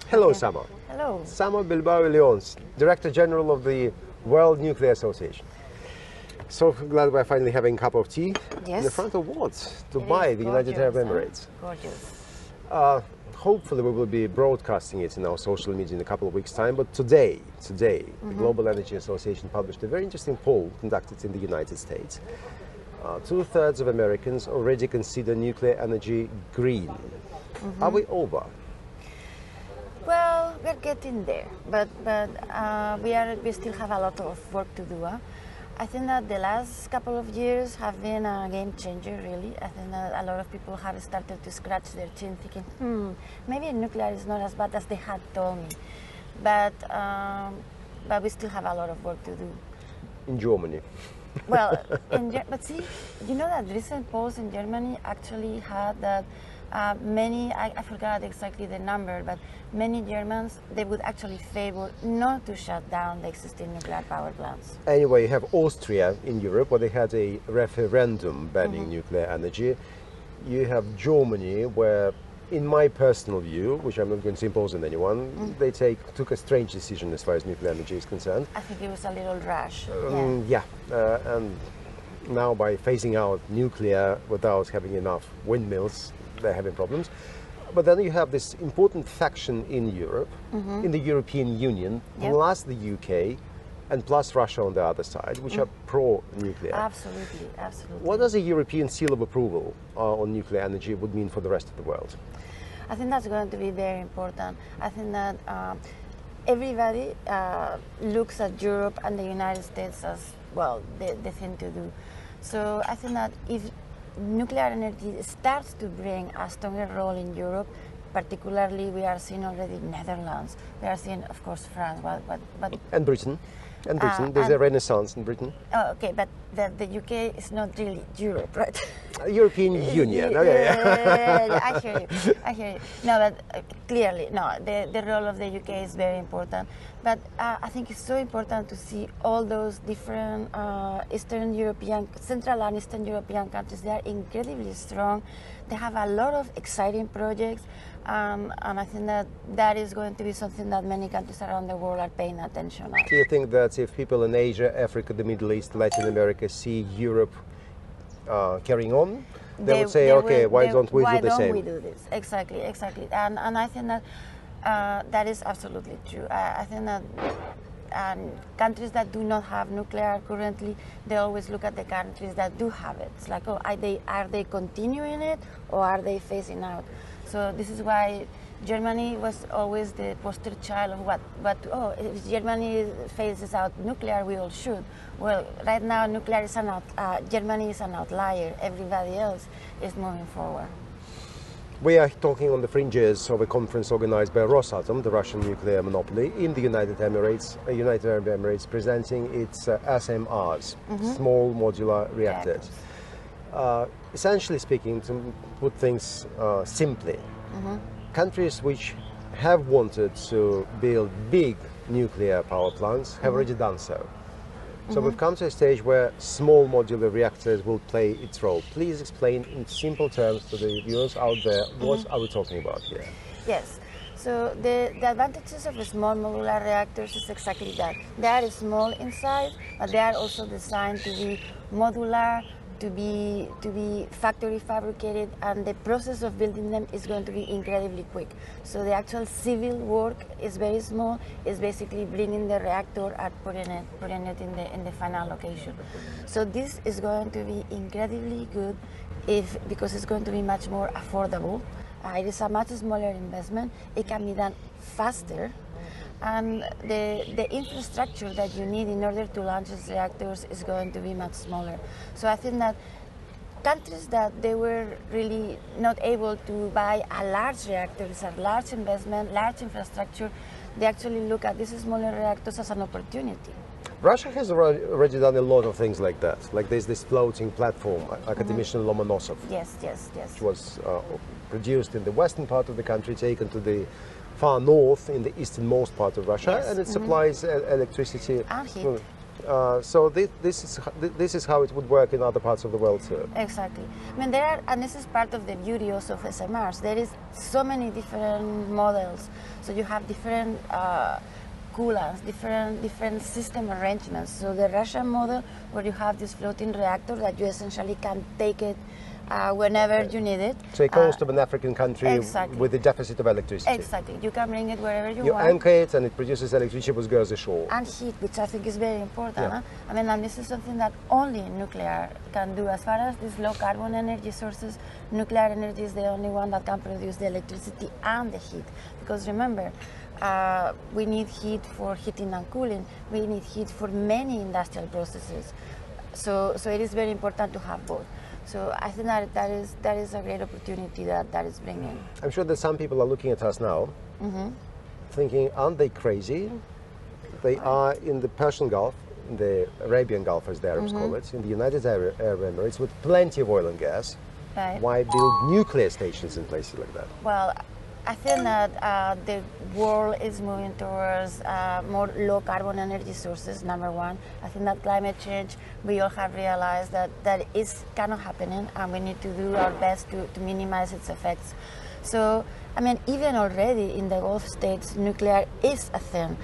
Hello, Okay. Sama. Hello. Sama Bilbao Leons, Director General of the World Nuclear Association. So glad we're finally having a cup of tea. Yes. In the front of what? It Dubai, is the United Arab gorgeous, huh? Emirates. Gorgeous. Hopefully we will be broadcasting it in our social media in a couple of weeks' time. But today, the Global Energy Association published a very interesting poll conducted in the United States. 2/3 of Americans already consider nuclear energy green. Are we over? Well, we're getting there, but we still have a lot of work to do. Huh? I think that the last couple of years have been a game changer, really. I think that a lot of people have started to scratch their chin thinking, maybe nuclear is not as bad as they had told me. But we still have a lot of work to do. In Germany. Well, but see, you know that recent polls in Germany actually had that many, I forgot exactly the number, but many Germans, they would actually favor not to shut down the existing nuclear power plants. Anyway, you have Austria in Europe, where they had a referendum banning nuclear energy. You have Germany, where, in my personal view, which I'm not going to impose on anyone, they took a strange decision as far as nuclear energy is concerned. I think it was a little rash. And now by phasing out nuclear without having enough windmills, they're having problems. But then you have this important faction in Europe, in the European Union, plus the UK, and plus Russia on the other side, which are pro-nuclear. Absolutely, absolutely. What does a European seal of approval on nuclear energy would mean for the rest of the world? I think that's going to be very important. I think that everybody looks at Europe and the United States as, well, the thing to do. So I think that if nuclear energy starts to bring a stronger role in Europe, particularly we are seeing already Netherlands, we are seeing, of course, France, but And Britain. There's a renaissance in Britain. Oh, okay, but the UK is not really Europe, right? European Union. Yeah, I hear you. No, but clearly, no, the role of the UK is very important. But I think it's so important to see all those different Central and Eastern European countries. They are incredibly strong. They have a lot of exciting projects. And I think that is going to be something that many countries around the world are paying attention to. Do you think that if people in Asia, Africa, the Middle East, Latin America see Europe carrying on, they would say, why don't we do the same? Why don't we do this? Exactly. And I think that that is absolutely true. I think that countries that do not have nuclear currently, they always look at the countries that do have it. It's like, are they continuing it or are they phasing out? So this is why Germany was always the poster child of if Germany phases out nuclear, we all should. Well, right now nuclear is Germany is an outlier. Everybody else is moving forward. We are talking on the fringes of a conference organized by Rosatom, the Russian nuclear monopoly, in the United Arab Emirates, presenting its SMRs, small modular reactors. Essentially speaking, to put things simply, countries which have wanted to build big nuclear power plants have already done so. So we've come to a stage where small modular reactors will play its role. Please explain in simple terms to the viewers out there, what are we talking about here? Yes. So the advantages of the small modular reactors is exactly that. They are small inside, but they are also designed to be modular, to be factory fabricated, and the process of building them is going to be incredibly quick. So the actual civil work is very small. It's basically bringing the reactor and putting it in the final location. So this is going to be incredibly good because it's going to be much more affordable. It is a much smaller investment. It can be done faster. And the infrastructure that you need in order to launch these reactors is going to be much smaller. So I think that countries that they were really not able to buy a large reactor, it's a large investment, large infrastructure, they actually look at these smaller reactors as an opportunity. Russia has already done a lot of things like that. Like there's this floating platform, Akademician Lomonosov. Yes. Which was produced in the western part of the country, taken to the far north in the easternmost part of Russia, and it supplies electricity So this is how it would work in other parts of the world too. Exactly. I mean, and this is part of the beauty also of SMRs. There is so many different models. So you have different coolants, different system arrangements. So the Russian model, where you have this floating reactor that you essentially can take it whenever you need it. So it goes to an African country exactly. with a deficit of electricity. Exactly. You can bring it wherever you You want. anchor it and it produces electricity which goes ashore. And heat, which I think is very important. Yeah. Huh? I mean, and this is something that only nuclear can do. As far as these low carbon energy sources, nuclear energy is the only one that can produce the electricity and the heat. Because remember, we need heat for heating and cooling. We need heat for many industrial processes. So it is very important to have both. So I think that is a great opportunity that is bringing. I'm sure that some people are looking at us now, thinking, aren't they crazy? They are in the Persian Gulf, in the Arabian Gulf, as the Arabs call it, in the United Arab Emirates, with plenty of oil and gas. Right. Why build nuclear stations in places like that? Well, I think that the world is moving towards more low carbon energy sources, number one. I think that climate change, we all have realized that is kind of happening, and we need to do our best to minimize its effects. So, I mean, even already in the Gulf states, nuclear is a thing.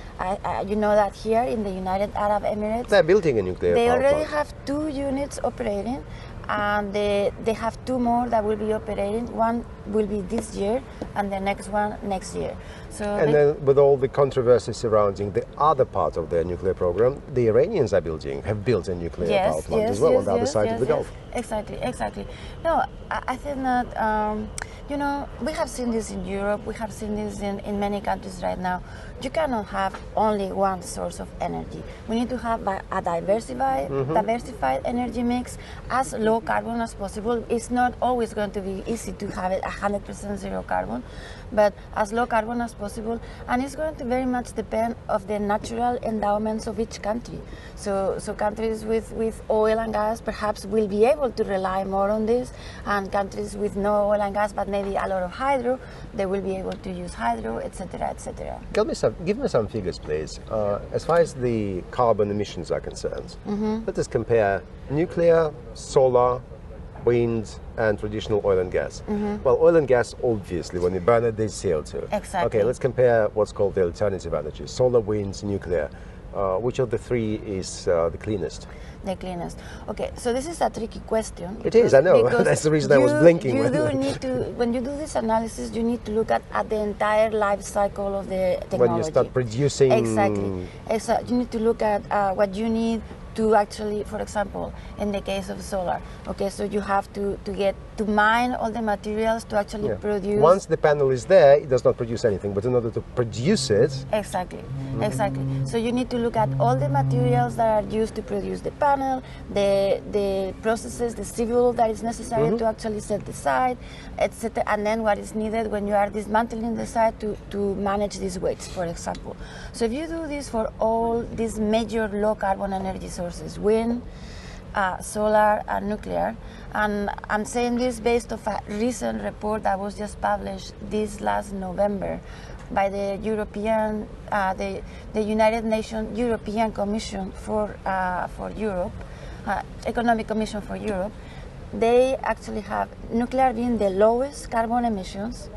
You know that here in the United Arab Emirates, They're building a nuclear they power already plant. have 2 units operating, and they have 2 more that will be operating. One will be this year, and the next one next year. So And then with all the controversy surrounding the other part of their nuclear program, the Iranians have built a nuclear power plant as well on the other side of the Gulf. Exactly. No, I think that, you know, we have seen this in Europe, we have seen this in many countries right now. You cannot have only one source of energy. We need to have a diversified energy mix, as low carbon as possible. It's not always going to be easy to have it 100% zero carbon, but as low carbon as possible, and it's going to very much depend of the natural endowments of each country. So countries with oil and gas perhaps will be able to rely more on this, and countries with no oil and gas but maybe a lot of hydro, they will be able to use hydro, etc., etc. Give me some figures, please. As far as the carbon emissions are concerned, let us compare nuclear, solar, wind, and traditional oil and gas. Well, oil and gas, obviously, when you burn it, there's CO2. Exactly. Okay, let's compare what's called the alternative energy: solar, wind, nuclear. Which of the 3 is the cleanest? The cleanest. Okay, so this is a tricky question. It is, I know. That's the reason I was blinking. You do need to, when you do this analysis, you need to look at the entire life cycle of the technology. When you start producing... Exactly. You need to look at what you need to actually, for example, in the case of solar, okay, so you have to mine all the materials to actually produce. Once the panel is there, it does not produce anything, but in order to produce it... Exactly. So you need to look at all the materials that are used to produce the panel, the processes, the civil that is necessary to actually set the site, etc., and then what is needed when you are dismantling the site to manage these weights, for example. So if you do this for all these major low carbon energy sources, wind, solar, and nuclear, and I'm saying this based off a recent report that was just published this last November by the European, the United Nations European Commission for Europe, Economic Commission for Europe. They actually have nuclear being the lowest carbon emissions,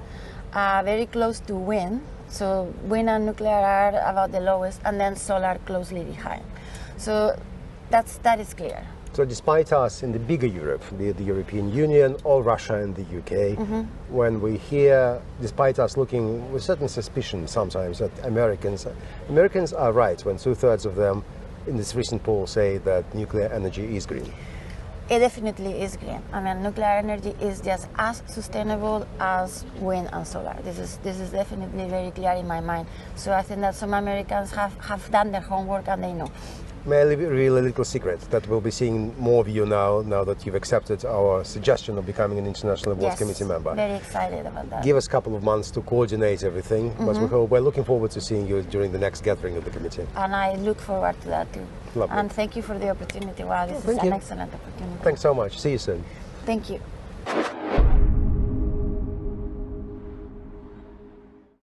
very close to wind. So wind and nuclear are about the lowest, and then solar closely behind. So that is clear. So despite us in the bigger Europe, the European Union or Russia and the UK, when we hear, despite us looking with certain suspicion sometimes at Americans are right when 2/3 of them in this recent poll say that nuclear energy is green. It definitely is green. I mean, nuclear energy is just as sustainable as wind and solar. This is definitely very clear in my mind. So I think that some Americans have done their homework and they know. May I reveal a little secret that we'll be seeing more of you now that you've accepted our suggestion of becoming an International Awards Committee member? Very excited about that. Give us a couple of months to coordinate everything, but we're looking forward to seeing you during the next gathering of the committee. And I look forward to that too. Lovely. And thank you for the opportunity. Wow, this is an excellent opportunity. Thanks so much. See you soon. Thank you.